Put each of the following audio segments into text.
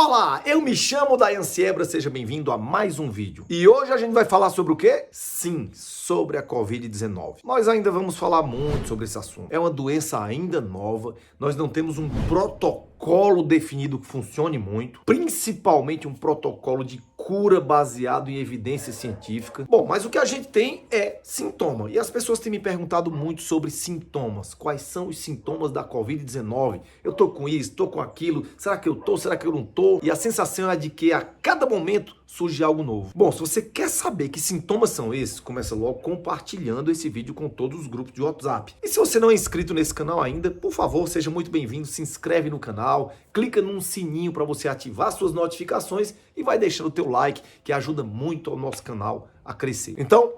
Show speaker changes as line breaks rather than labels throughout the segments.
Olá, eu me chamo Dayan Siebra, seja bem-vindo a mais um vídeo. E hoje a gente vai falar sobre o quê? Sim, sobre a Covid-19. Nós ainda vamos falar muito sobre esse assunto. É uma doença ainda nova, nós não temos um protocolo definido que funcione muito, principalmente um protocolo de cura baseado em evidência científica. Bom, mas o que a gente tem é sintoma. E as pessoas têm me perguntado muito sobre sintomas. Quais são os sintomas da Covid-19? Eu tô com isso, tô com aquilo, será que eu tô, será que eu não tô? E a sensação é de que a cada momento surge algo novo. Bom, se você quer saber que sintomas são esses, começa logo compartilhando esse vídeo com todos os grupos de WhatsApp. E se você não é inscrito nesse canal ainda, por favor, seja muito bem-vindo, se inscreve no canal, clica num sininho para você ativar suas notificações e vai deixando o teu like, que ajuda muito ao nosso canal a crescer. Então,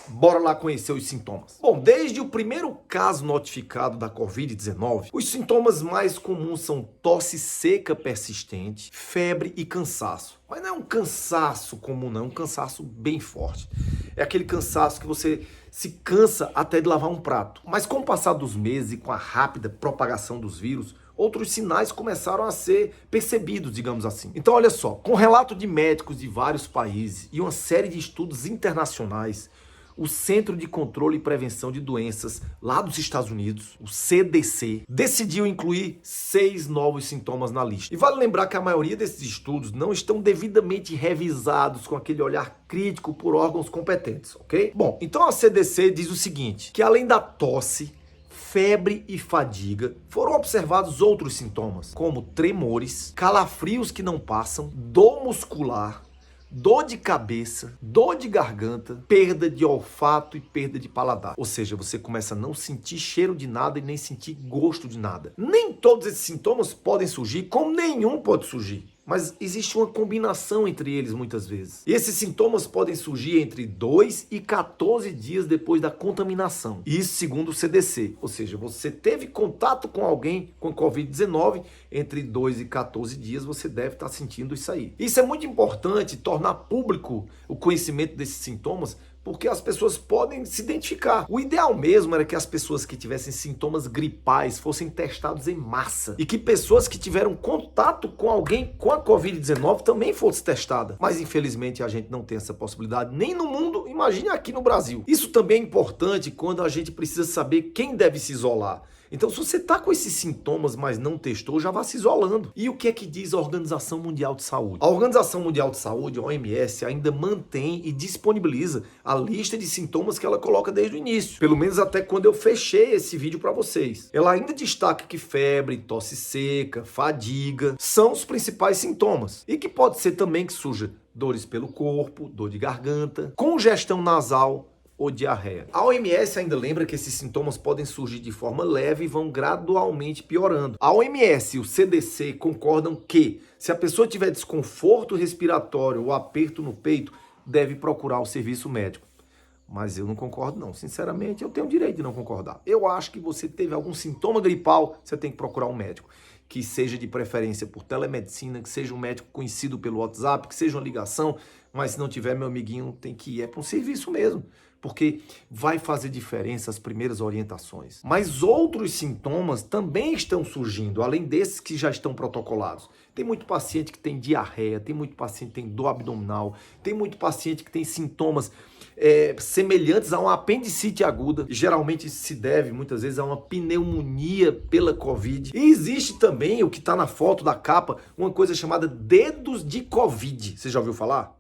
bora lá conhecer os sintomas. Bom, desde o primeiro caso notificado da Covid-19, os sintomas mais comuns são tosse seca persistente, febre e cansaço. Mas não é um cansaço comum, não, é um cansaço bem forte. É aquele cansaço que você se cansa até de lavar um prato. Mas com o passar dos meses e com a rápida propagação dos vírus, outros sinais começaram a ser percebidos, digamos assim. Então, olha só, com relato de médicos de vários países e uma série de estudos internacionais, o Centro de Controle e Prevenção de Doenças lá dos Estados Unidos, o CDC, decidiu incluir 6 novos sintomas na lista. E vale lembrar que a maioria desses estudos não estão devidamente revisados com aquele olhar crítico por órgãos competentes, ok? Bom, então a CDC diz o seguinte, que além da tosse, febre e fadiga, foram observados outros sintomas, como tremores, calafrios que não passam, dor muscular, dor de cabeça, dor de garganta, perda de olfato e perda de paladar. Ou seja, você começa a não sentir cheiro de nada e nem sentir gosto de nada. Nem todos esses sintomas podem surgir, como nenhum pode surgir. Mas existe uma combinação entre eles muitas vezes. E esses sintomas podem surgir entre 2 e 14 dias depois da contaminação. Isso segundo o CDC. Ou seja, você teve contato com alguém com Covid-19, entre 2 e 14 dias você deve estar sentindo isso aí. Isso é muito importante, tornar público o conhecimento desses sintomas, porque as pessoas podem se identificar. O ideal mesmo era que as pessoas que tivessem sintomas gripais fossem testados em massa e que pessoas que tiveram contato com alguém com a Covid-19 também fossem testadas. Mas infelizmente a gente não tem essa possibilidade nem no mundo, imagine aqui no Brasil. Isso também é importante quando a gente precisa saber quem deve se isolar. Então, se você está com esses sintomas, mas não testou, já vá se isolando. E o que é que diz a Organização Mundial de Saúde? A Organização Mundial de Saúde, a OMS, ainda mantém e disponibiliza a lista de sintomas que ela coloca desde o início. Pelo menos até quando eu fechei esse vídeo para vocês. Ela ainda destaca que febre, tosse seca, fadiga são os principais sintomas. E que pode ser também que surja dores pelo corpo, dor de garganta, congestão nasal, ou diarreia. A OMS ainda lembra que esses sintomas podem surgir de forma leve e vão gradualmente piorando. A OMS e o CDC concordam que, se a pessoa tiver desconforto respiratório ou aperto no peito, deve procurar o serviço médico. Mas eu não concordo não. Sinceramente, eu tenho o direito de não concordar. Eu acho que você teve algum sintoma gripal, você tem que procurar um médico. Que seja de preferência por telemedicina, que seja um médico conhecido pelo WhatsApp, que seja uma ligação, mas se não tiver, meu amiguinho, tem que ir para um serviço mesmo, porque vai fazer diferença as primeiras orientações. Mas outros sintomas também estão surgindo, além desses que já estão protocolados. Tem muito paciente que tem diarreia, tem muito paciente que tem dor abdominal, tem muito paciente que tem sintomas semelhantes a uma apendicite aguda. E geralmente isso se deve, muitas vezes, a uma pneumonia pela Covid. E existe também, o que está na foto da capa, uma coisa chamada dedos de Covid. Você já ouviu falar?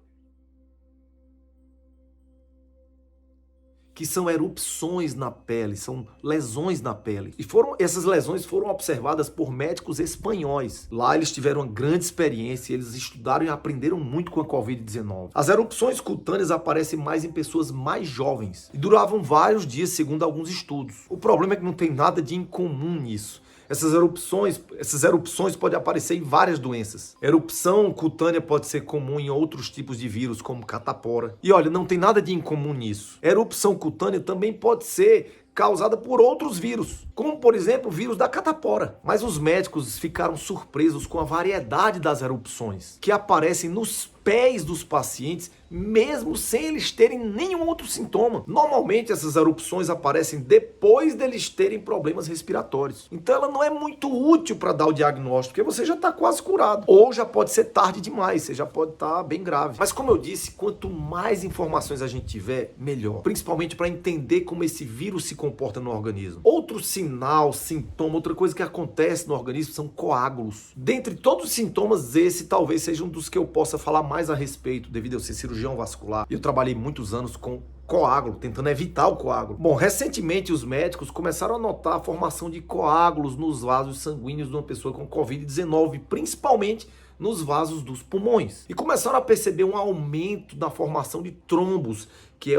Que são erupções na pele, são lesões na pele. E essas lesões foram observadas por médicos espanhóis. Lá eles tiveram uma grande experiência, eles estudaram e aprenderam muito com a Covid-19. As erupções cutâneas aparecem mais em pessoas mais jovens e duravam vários dias, segundo alguns estudos. O problema é que não tem nada de incomum nisso. Essas erupções podem aparecer em várias doenças. Erupção cutânea pode ser comum em outros tipos de vírus, como catapora. E olha, não tem nada de incomum nisso. Erupção cutânea também pode ser causada por outros vírus, como por exemplo o vírus da catapora. Mas os médicos ficaram surpresos com a variedade das erupções que aparecem nos pés dos pacientes, mesmo sem eles terem nenhum outro sintoma. Normalmente essas erupções aparecem depois deles terem problemas respiratórios. Então ela não é muito útil para dar o diagnóstico, porque você já está quase curado. Ou já pode ser tarde demais, você já pode estar bem grave. Mas como eu disse, quanto mais informações a gente tiver, melhor. Principalmente para entender como esse vírus se comporta no organismo. Outro sinal, sintoma, outra coisa que acontece no organismo são coágulos. Dentre todos os sintomas, esse talvez seja um dos que eu possa falar mais a respeito, devido a eu ser cirurgião vascular. Eu trabalhei muitos anos com coágulo, tentando evitar o coágulo. Bom, recentemente os médicos começaram a notar a formação de coágulos nos vasos sanguíneos de uma pessoa com Covid-19, principalmente nos vasos dos pulmões. E começaram a perceber um aumento da formação de trombos, que é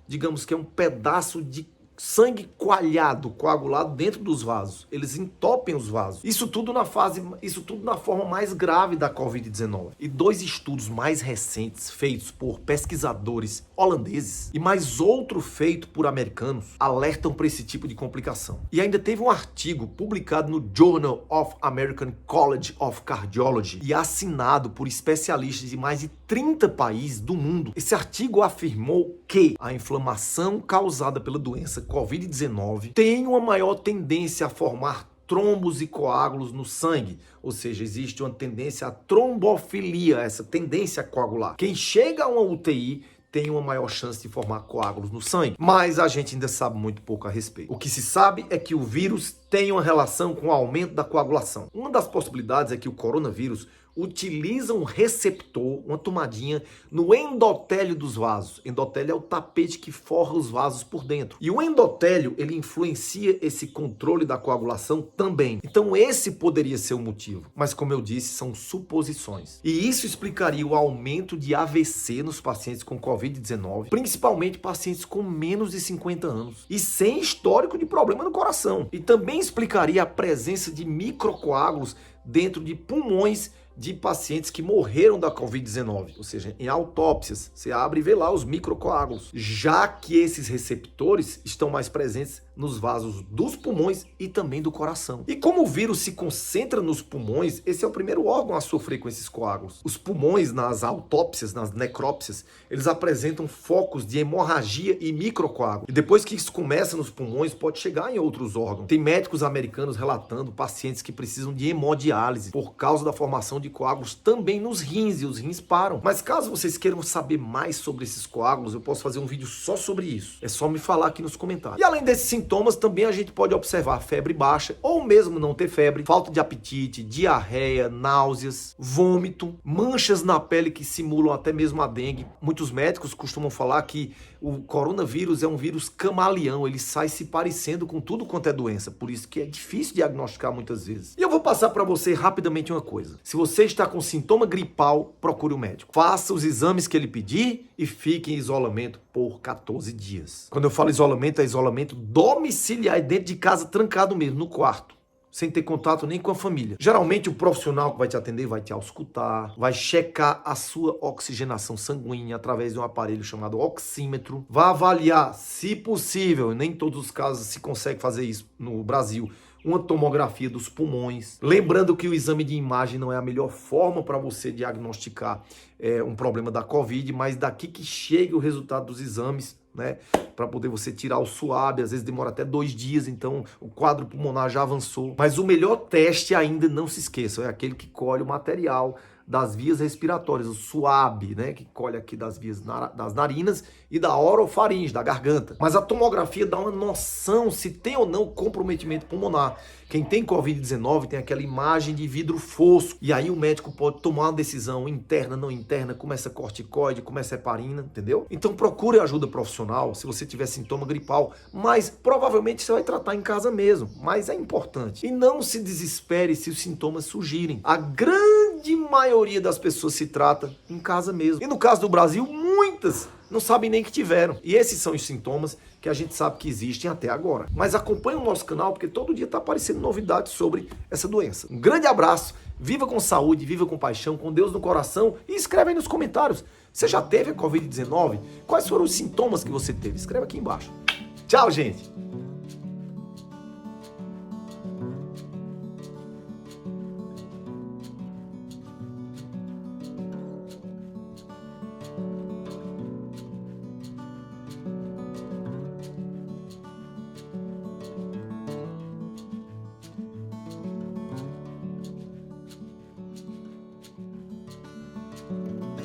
digamos que é um pedaço de sangue coalhado, coagulado dentro dos vasos. Eles entopem os vasos. Isso tudo na forma mais grave da Covid-19. E 2 estudos mais recentes, feitos por pesquisadores holandeses e mais outro feito por americanos, alertam para esse tipo de complicação. E ainda teve um artigo publicado no Journal of American College of Cardiology e assinado por especialistas de mais de 30 países do mundo. Esse artigo afirmou que a inflamação causada pela doença Covid-19 tem uma maior tendência a formar trombos e coágulos no sangue, ou seja, existe uma tendência à trombofilia, essa tendência a coagular. Quem chega a uma UTI tem uma maior chance de formar coágulos no sangue, mas a gente ainda sabe muito pouco a respeito. O que se sabe é que o vírus tem uma relação com o aumento da coagulação. Uma das possibilidades é que o coronavírus utiliza um receptor, uma tomadinha, no endotélio dos vasos. Endotélio é o tapete que forra os vasos por dentro. E o endotélio, ele influencia esse controle da coagulação também. Então esse poderia ser o motivo. Mas como eu disse, são suposições. E isso explicaria o aumento de AVC nos pacientes com Covid-19, principalmente pacientes com menos de 50 anos e sem histórico de problema no coração. E também explicaria a presença de microcoágulos dentro de pulmões de pacientes que morreram da Covid-19, ou seja, em autópsias, você abre e vê lá os microcoágulos, já que esses receptores estão mais presentes nos vasos dos pulmões e também do coração. E como o vírus se concentra nos pulmões, esse é o primeiro órgão a sofrer com esses coágulos. Os pulmões, nas autópsias, nas necrópsias, eles apresentam focos de hemorragia e microcoágulo. E depois que isso começa nos pulmões, pode chegar em outros órgãos. Tem médicos americanos relatando pacientes que precisam de hemodiálise por causa da formação de coágulos também nos rins, e os rins param. Mas caso vocês queiram saber mais sobre esses coágulos, eu posso fazer um vídeo só sobre isso. É só me falar aqui nos comentários. E além desses sintomas, também a gente pode observar febre baixa, ou mesmo não ter febre, falta de apetite, diarreia, náuseas, vômito, manchas na pele que simulam até mesmo a dengue. Muitos médicos costumam falar que o coronavírus é um vírus camaleão, ele sai se parecendo com tudo quanto é doença, por isso que é difícil diagnosticar muitas vezes. E eu vou passar para você rapidamente uma coisa. Se você está com sintoma gripal, procure o médico. Faça os exames que ele pedir e fique em isolamento por 14 dias. Quando eu falo isolamento, é isolamento domiciliar, dentro de casa, trancado mesmo, no quarto, sem ter contato nem com a família. Geralmente o profissional que vai te atender vai te auscultar, vai checar a sua oxigenação sanguínea através de um aparelho chamado oxímetro, vai avaliar, se possível, nem em todos os casos se consegue fazer isso no Brasil, uma tomografia dos pulmões. Lembrando que o exame de imagem não é a melhor forma para você diagnosticar um problema da Covid, mas daqui que chega o resultado dos exames, né, para poder você tirar o suave, às vezes demora até 2 dias, então o quadro pulmonar já avançou. Mas o melhor teste ainda, não se esqueça, é aquele que colhe o material das vias respiratórias, o SUAB, né, que colhe aqui das vias das narinas e da orofaringe, da garganta. Mas a tomografia dá uma noção se tem ou não comprometimento pulmonar. Quem tem Covid-19 tem aquela imagem de vidro fosco, e aí o médico pode tomar uma decisão interna, não interna, começa corticoide, começa heparina, entendeu? Então procure ajuda profissional se você tiver sintoma gripal, mas provavelmente você vai tratar em casa mesmo, mas é importante. E não se desespere se os sintomas surgirem. A grande maioria das pessoas se trata em casa mesmo. E no caso do Brasil, muitas não sabem nem que tiveram. E esses são os sintomas que a gente sabe que existem até agora. Mas acompanhe o nosso canal, porque todo dia está aparecendo novidades sobre essa doença. Um grande abraço, viva com saúde, viva com paixão, com Deus no coração, e escreve aí nos comentários. Você já teve a Covid-19? Quais foram os sintomas que você teve? Escreve aqui embaixo. Tchau, gente!